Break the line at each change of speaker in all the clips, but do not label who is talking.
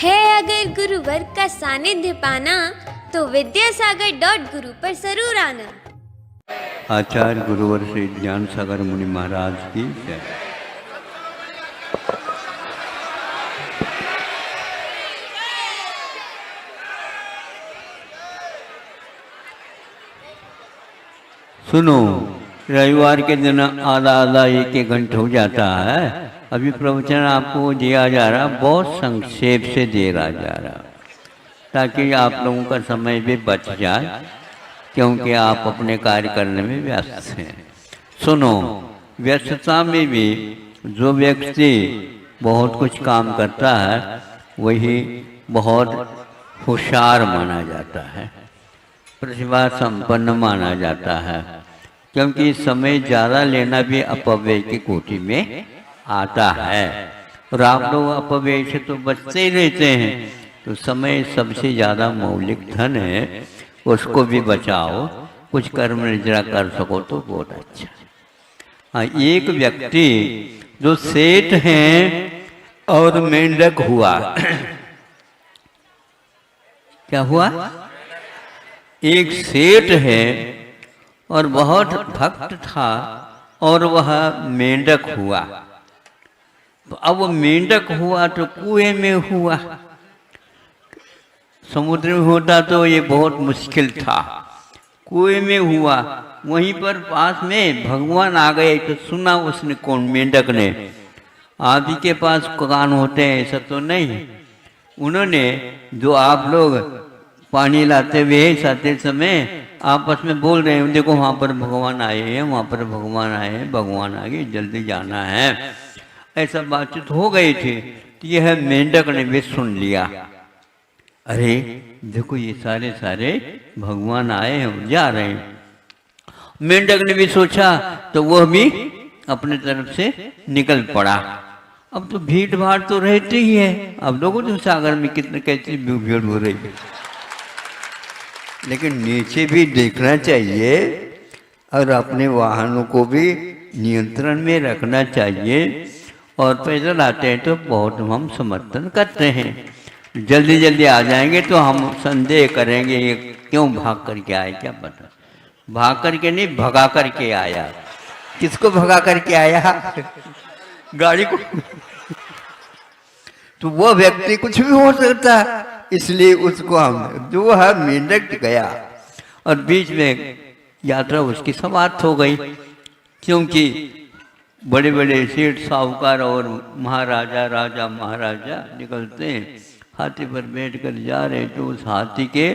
है अगर गुरुवर का सानिध्य पाना तो विद्यासागर.गुरु पर जरूर आना।
आचार्य गुरुवर श्री ज्ञान सागर मुनि महाराज की जय। सुनो, रविवार के दिन आधा आधा एक घंटे हो जाता है। अभी प्रवचन आपको दिया जा रहा, बहुत संक्षेप से दिया जा रहा, ताकि आप लोगों का समय भी बच जाए, क्योंकि आप अपने कार्य करने में व्यस्त हैं। सुनो, व्यस्तता में भी जो व्यक्ति बहुत कुछ काम करता है वही बहुत होशियार माना जाता है, प्रतिभा संपन्न माना जाता है, क्योंकि समय ज़्यादा लेना भी अपव्यय की कोटि में आता है। और आप लोग अपव्यय से तो बचते ही रहते हैं, तो समय सबसे ज़्यादा मौलिक धन है, उसको भी बचाओ। कुछ कर्म निद्रा कर सको तो बहुत अच्छा। हाँ, एक व्यक्ति जो सेठ हैं और मेंढक हुआ क्या हुआ? एक सेठ है और बहुत भक्त था और वह मेंढक हुआ। तो अब वो मेंढक हुआ तो कुएं में हुआ, समुद्र में होता तो ये बहुत मुश्किल था। कुएं में हुआ, वहीं पर पास में भगवान आ गए तो सुना उसने, कौन? मेंढक ने। आप ही के पास कान होते हैं ऐसा तो नहीं। उन्होंने जो आप लोग पानी लाते हुए साते समय आपस में बोल रहे हैं, देखो वहाँ पर भगवान आए हैं, वहाँ पर भगवान आए हैं, भगवान आ गए, जल्दी जाना है, ऐसा बातचीत हो गई थी। तो यह मेंढक ने भी सुन लिया, अरे देखो ये सारे सारे भगवान आए हैं, जा रहे हैं। मेंढक ने भी सोचा तो वह भी अपने तरफ से निकल पड़ा। अब तो भीड़ भाड़ तो रहती ही है, अब लोगों तो सागर में कितने कैसी भीड़ हो रही है, लेकिन नीचे भी देखना चाहिए और अपने वाहनों को भी नियंत्रण में रखना चाहिए। और पैदल आते हैं तो बहुत हम समर्थन करते हैं, जल्दी जल्दी आ जाएंगे तो हम संदेह करेंगे ये क्यों भाग करके आए, क्या पता। भाग करके नहीं, भगा करके आया। किसको भगा करके आया? गाड़ी को। तो वो व्यक्ति कुछ भी हो सकता है, इसलिए उसको हम, जो है मेंढक गया और बीच में यात्रा उसकी समाप्त हो गई, क्योंकि बड़े बड़े सेठ साहूकार और महाराजा राजा महाराजा निकलते हैं, हाथी पर बैठकर जा रहे हैं, तो उस हाथी के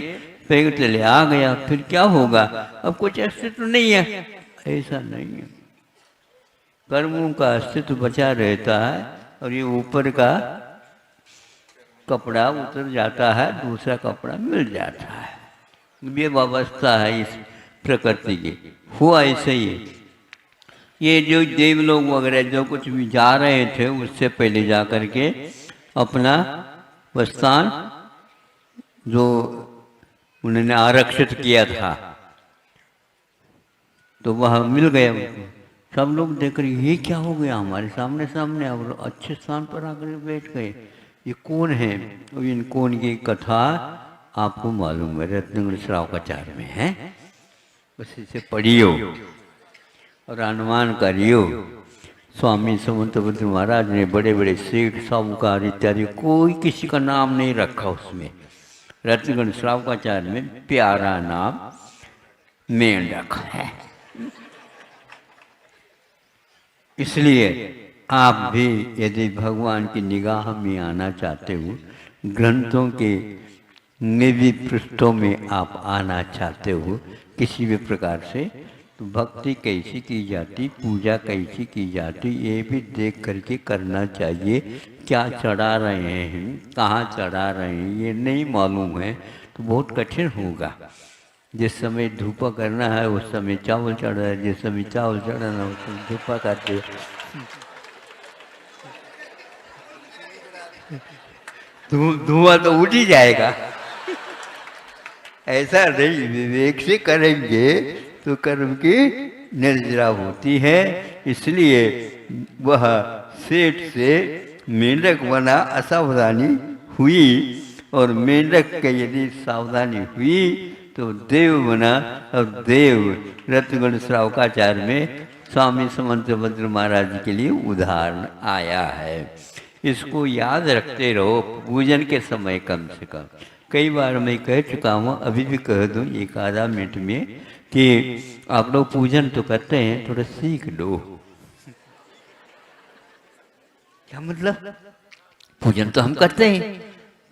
पैर तले आ गया, फिर क्या होगा? अब कुछ अस्तित्व नहीं है, ऐसा नहीं है। कर्मों का अस्तित्व बचा रहता है और ये ऊपर का कपड़ा उतर जाता है, दूसरा कपड़ा मिल जाता है। ये व्यवस्था है इस प्रकृति की, हुआ ऐसे ही। ये जो देवलोग वगैरह जो कुछ भी जा रहे थे, उससे पहले जा करके अपना स्थान जो उन्होंने आरक्षित किया था तो वह मिल गया उनको। सब लोग देख रहे, ये क्या हो गया, हमारे सामने सामने और अच्छे स्थान पर आकर बैठ गए, ये कौन है? और इन कौन की कथा आपको मालूम है, रत्नगुण श्रावकाचार्य में है, उसी से पढ़ियो और अनुमान करियो। स्वामी समंतभद्र महाराज ने बड़े बड़े सेठ साहूकार इत्यादि कोई किसी का नाम नहीं रखा उसमें। रत्नगुण श्रावकाचार्य में प्यारा नाम मेंढक है। इसलिए आप भी यदि भगवान की निगाह में आना चाहते हो, ग्रंथों के निधि पृष्ठों में आप आना चाहते हो किसी भी प्रकार से, तो भक्ति कैसी की जाती, पूजा कैसी की जाती, ये भी देख करके करना चाहिए। क्या चढ़ा रहे हैं, कहाँ चढ़ा रहे हैं, ये नहीं मालूम है तो बहुत कठिन होगा। जिस समय धूपा करना है उस समय चावल चढ़ रहा है, जिस समय चावल चढ़ाना है उस समय धूपा करते, धुआं तो उठ ही जाएगा। ऐसा नहीं, विवेक से करेंगे तो कर्म की निर्जरा होती है। इसलिए वह सेठ से मेंढक बना, असावधानी हुई और मेंढक के यदि सावधानी हुई तो देव बना। और देव रत्नगुण श्रावकाचार्य में स्वामी समंत भद्र महाराज जी के लिए उदाहरण आया है। इसको याद रखते रहो पूजन के समय कम से कम। कई बार मैं कह चुका हूँ, अभी भी कह दूँ एक आधा मिनट में कि आप लोग पूजन तो करते हैं, थोड़ा सीख लो। क्या मतलब? पूजन तो हम करते हैं,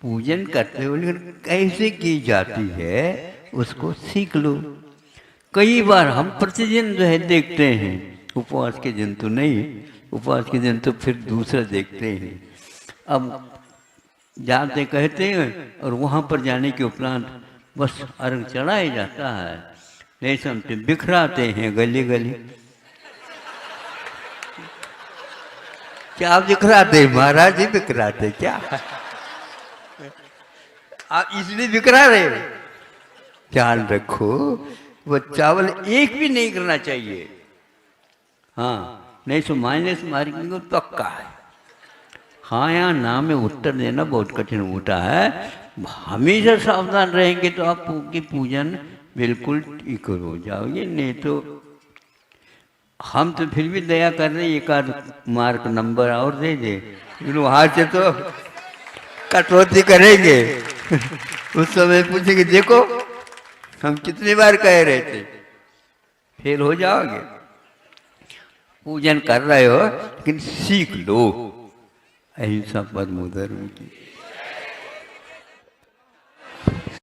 पूजन करते हो, लेकिन कैसे की जाती है उसको सीख लो। कई बार हम प्रतिदिन जो है देखते हैं, उपवास के दिन तो नहीं, उपवास के दिन तो फिर दूसरा देखते हैं। अब जाते कहते हैं और वहाँ पर जाने के उपरांत बस अर्घ चढ़ाया जाता है, नहीं समझते बिखराते हैं गली गली। क्या बिखराते? महाराज ही बिखराते क्या? आप इसलिए बिखरा रहे हो? ध्यान रखो, वो चावल एक भी नहीं करना चाहिए। हाँ, नहीं तो माइनस मार्किंग को पक्का है। हाँ, यहाँ नाम में उत्तर देना बहुत कठिन होता है। हमेशा सावधान रहेंगे तो आप की पूजन बिल्कुल ठीक हो जाओगे। नहीं तो हम तो फिर भी दया कर रहे, एक आध मार्क नंबर और दे दे, लेकिन वहाँ से तो कटौती करेंगे। उस समय पूछेंगे देखो हम कितनी बार कह रहे थे, फेल हो जाओगे। पूजन कर रहे हो लेकिन सीख लो अहिंसा परमो धर्म की।